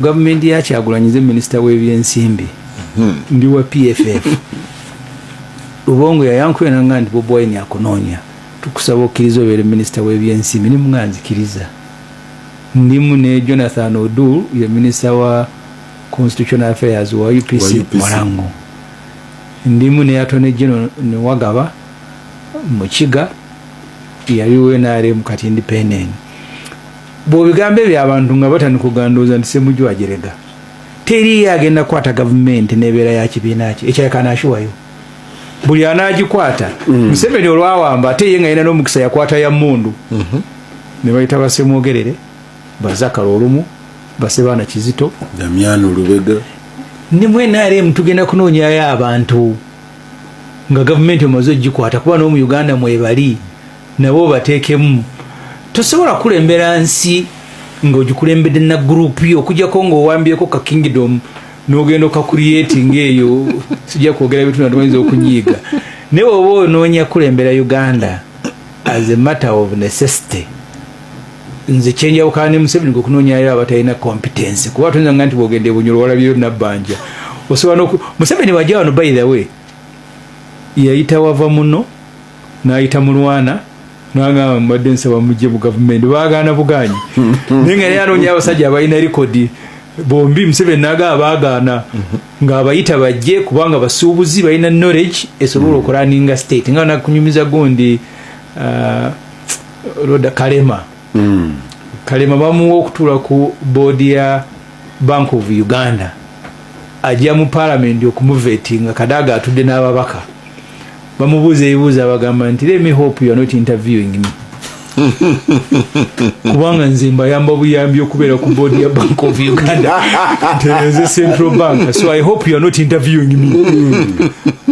Government ya Kyagulanyi Minister w'ebyensimbi ndi wa PFF Lubongo yayankuye nanga ndi Bobi Wine akononya tukusaba okkiriza obeere Minister w'ebyensimbi ni mwanzikiriza ndimu ne Jonathan Odu ye Minister wa Constitutional Affairs wa UPC Marango ndimu ne Attorney General ne Wagaba Mukiga yaliwe nare mukati independent bobigambe by'abantu nga batandikuganduza ndise muju ajerega teri yagenda kwata government nebera ya kibiina ki ekyakana ashuwayo buli anagikwata Museveni olwawamba ate yenga ina n'omukisa yakwata ya mundu ne bayita basemwogerere bazaka olumu basebana Kizito Damiano Lubega nimwe nare mtugenda kunoonya ya abantu nga government omazo gikwata kuba no mu Uganda mwebali nabo batekemu tosobola kulembera nsi ng'ogikulembedde na group yo okujjako ng'owambyeko ka kingdom n'ogenda ka creating eyo sijja kwogera bitu natumayinza okunyiiga naye oba onoonya kulembera Uganda as a matter of necessity nze kyenjawukana ne Museveni ng'okunoonyayo abatalina competence kuba tuyinza nga nti bw'ogenda Bunyoro walabyeyo Nabbanja osobola Museveni wajja wano by the way yayita wava muno n'ayita mulwana nanga mbadde nsaba mujje mu government baagana buganyi ninga yanoonya abasajja abalina record bombi Museveni naga abaagana nga abayita bajje kubanga basuubuzi balina knowledge esobola okulaninga state nga nakunyumiza gundi Roda Kalema Kalema bamuwa okutuula ku board ya Bank of Uganda ajja mu parliament okumuvetinga Kadaga atudde n'ababaka bamubuuza ebibuuzo bagamba nti let me hope you are not interviewing me kubanga nze mbayamba buyambi okubeera ku board ya Bank of Uganda nteneze Central Bank so I hope you are not interviewing me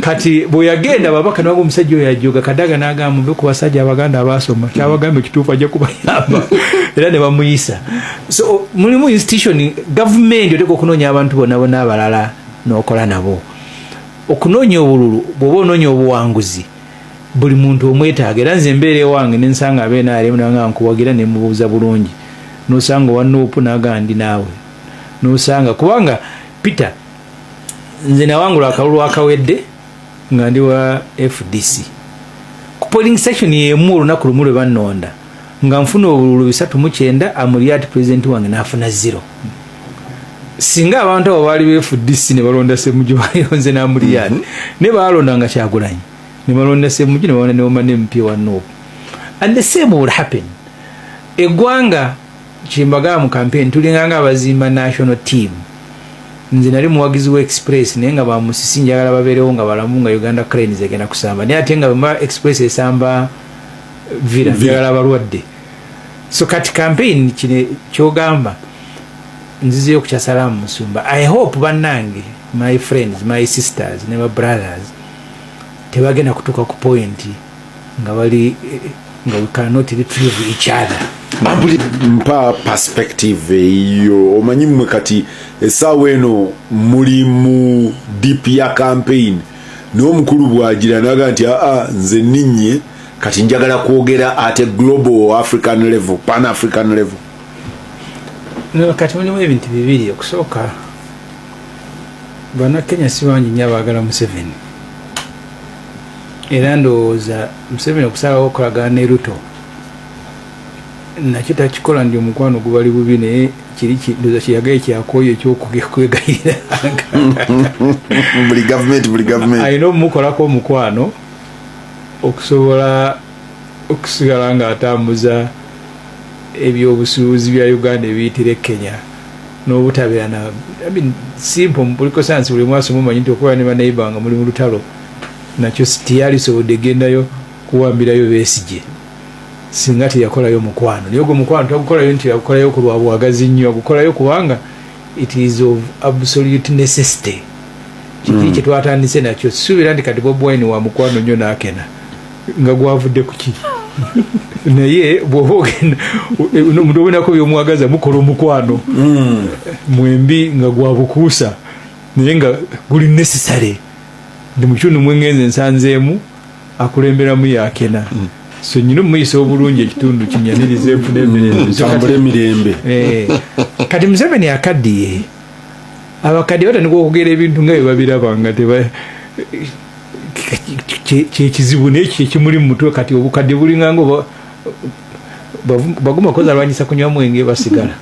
kati bweyagenda babaka nago omusajja oyo yajjoga Kadaga n'agamba muve ku basajja abaganda abasoma kyabagamba ekituufu ajja kubayamba era ne bamuyisa so mulimu institution government oteka okunoonya abantu bonna abalala n'okola nabo okunoonya obululu bw'oba onoonya obuwanguzi buli muntu omwetaaga era nze embeera ewange nensanga abeena ali nanga nkuwagira ne mubuuza bulungi n'osanga wannuupu n'agandi naawe n'osanga kubanga Peter nze nawangula akalulu akawedde nga ndi wa FDC ku polling station y'emu olunaku lumu lwe bannonda nga nfuna obululu 309 Amuriat president wange n'afuna 0 singa abantu abo bali befudisi ne balonda Ssemujju bayonze na Amuriat ne balonda nga Kyagulanyi ne balonda Ssemujju ne balonda ne Omane MP wa Nuupu and the same will happen eggwanga kimbaga mu campaign tulinganga abazimba national team nze nali muwagizi wa Express naye nga bamusisi njagala babeerewo nga balamu nga Uganda Cranes egenda kusamba naye ate nga bamba Express esamba vira njagala balwadde so kati campaign kine kyogamba nzize okukya salamu Musumba I hope bannange my friends my sisters ne my brothers tebagenda kutuka ku point nga bali nga we cannot retrieve each other Abuli mpa perspective eyo omanyi mmwe kati essaawa eno muli mu deep ya campaign n'omukulu bwagira naga nti nze ninnye kati njagala kwogera at a global African level pan African level no kati mulimu ebintu bibiri okusooka Bannakenya si bangi nnyo abaagala Museveni era ndowooza Museveni okusalawo okolagana ne Ruto nakyo takikola ndi omukwano gubali bubi naye kiri ndoza kiyagaye kyakooyo ekyokwegayirira buli government alina omukolako omukwano okusobola okusigala nga atambuza ebyobusuubuzi bya Uganda ebiyitire Kenya n'obutabeera na simple political science buli mwasi mumanyi nti okuba ne baneighbor nga muli mu lutalo nakyo tiyali sobodde gendayo kuwambirayo Besigye singa teyakolayo mukwano naye ogwo mukwano tagukolayo nti yakolayo ku lwa bwagazi nnyo agukolayo kubanga it is of absolute necessity kiki kyetwatandise nakyo suubira nti kati Bobi Wine wa mukwano nnyo n'akena nga gwavudde ku ki naye bw'oba ogenda omuntu obonako by'omwagaza mukola omukwano mwembi nga gwa bukuusa naye nga guli necessary ndi mu kitundu mwe ngenze nsanzeemu akulemberamu yakena so nyino mwiso obulungi ekitundu kinyanirize enfuna emirembe kati Museveni akaddiye abakadde batandika okugera ebintu nga bye babiraba nga kyekizibu n'ekyo ekimuli mu mutwe kati obukadde bulinga ngo baguma koza alwanyisa kunywa mwenge basigala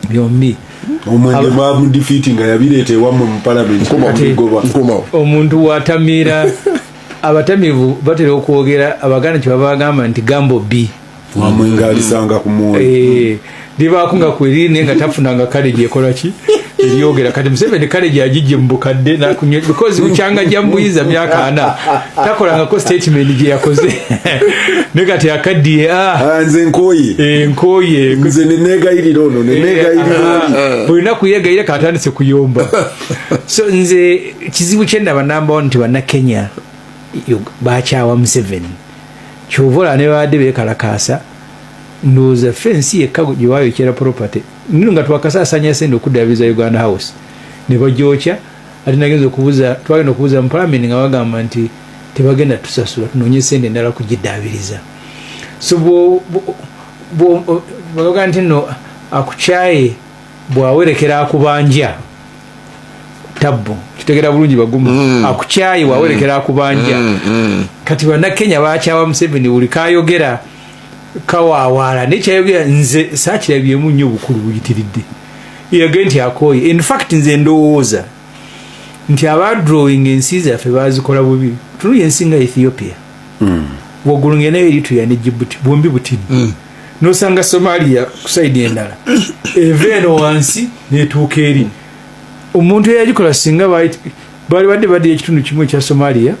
byombi omwenge bamudifeati nga yabireeta ewammwe mu palamenti omuntu watamira abatamivu batera okwogera abaganda kyebabagamba nti gambo b wamwenga alisanga ku mwoyo libaako nga kweri nga tafunanga kaleji ekola ki eryogera kati Museveni kaleji agijje mu bukadde because bukyanga jja mbuyiza myaka 4 takolangako statement gye yakoze ne kati akaddiye nze nkooye nze nenegayirira ono nenegayirira bulina kuyegayira katandise kuyomba so nze kizibu kyendaba namba nti bannakenya bakyawa Museveni kyovola ne badde bekalakasa ndowooza fensi yekka gye baayokera property nino nga twakasaasanya sente okuddaabiriza Uganda House ne bagyokya ate twagenda okubuuza mu palamenti nga bagamba nti tebagenda tusasula tunoonye sente endala kugiddaabiriza so baga nti nno akukyaye bwawerekera akubanja tabbo kitegera bulungi baguma akukyaye bwawerekera akubanja kati bannakenya bakyawa Museveni buli kayogera kawaawala nekyayogera nze saakirabyemu nnyo obukulu buyitiridde yage nti akooye in fact nze ndowooza nti abadrawing ensi zaffe bazikola bubi tunuye ensi nga Ethiopia waggulu ng'enayo Eritrea ne Djibouti bombi butini n'osanga Somalia ku saidi endala eva eno wansi n'etuuka eri omuntu eyagikola singa baali badde ekitundu kimu ekya Somalia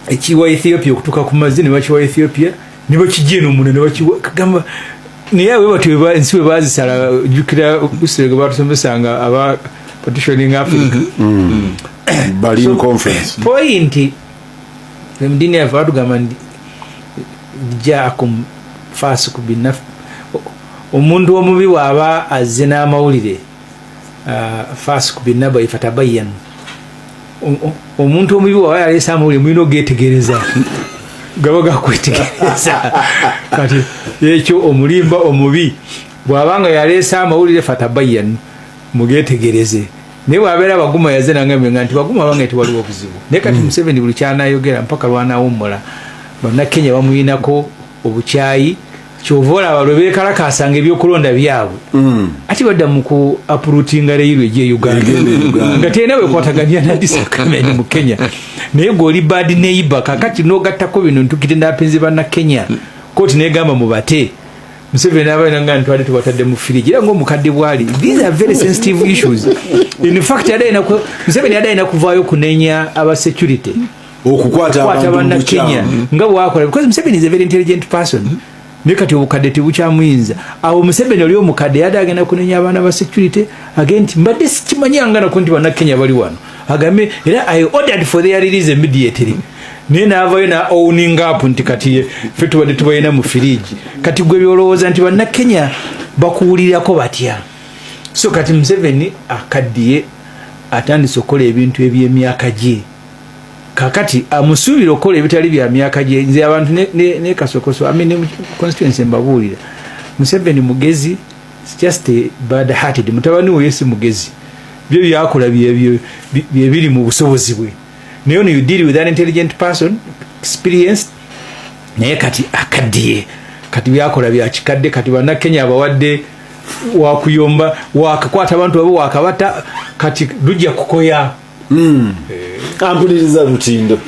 ekiwa Ethiopia okutuuka ku mazzi ne bakiwa Ethiopia ne bakijje n'omuno ne bakiwa kagamba naye awe batyo ensi bwe baazisala jjukira Busirege batusomesanga aba partitioning Africa Berlin Conference point emdini yaffe batugamba nti jaakum fasiku binaf omuntu omubi bw'aba azze n'amawulire fasiku binaba ifatabayyan omuntu omubi bw'aba yaleese amawulire mulina ogetegereza gaba gakwetegereza kati ekyo omulimba omubi bw'abanga yaleese amawulire fatabayyan mugetegereze naye bw'abeera baguma yazze nangambe nga nti baguma bange tewaliwo obuzibu naye kati Museveni buli kyanayogera mpaka lwanawummula bannakenya bamuyinako obukyayi kyova olaba lwe beekalakaasanga ebyokulonda byabwe ati badda mu ku aprutinga leyirwe gye Uganda nga tena wekwataganya na disakameni mu Kenya naye gw'oli bad neighbor kakati n'ogattako bino ntukite ndapinzi bannakenya kooti negamba mubate Museveni abaana nga ntwale tubatadde mu firiji era ng'omukadde bwali these are very sensitive issues in fact Museveni adaina kuvaayo kunenya aba security okukwata bannakenya nga bwakola because Museveni is a very intelligent person ne kati obukadde tebukyamuyinza awo Museveni oli omukadde yadde agenda kunenya abaana ba security agenti mbadde sikimanyanga nako nti bannakenya bali wano agambe era I ordered for their release immediately naye naavayo na owning up nti kati ffe tubadde tubalina mu firiji kati gwe byolowooza nti bannakenya bakuwulirirako batya so kati Museveni akaddiye atandise okukola ebintu eby'emyaka gye kakati amusuubira okukola ebitali bya myaka gye nze abantu ne kasokoso constituency mbabuulira Museveni mugezi just bad hearted mutabani we yesi mugezi byo byakola biri mu busobozi bwe naye you deal with an intelligent person experienced naye kati akaddiye kati byakola bya kikadde kati bannakenya abawadde wakuyomba wakakwata abantu abo wakabata kati lujja kukoya ampuliriza lutindo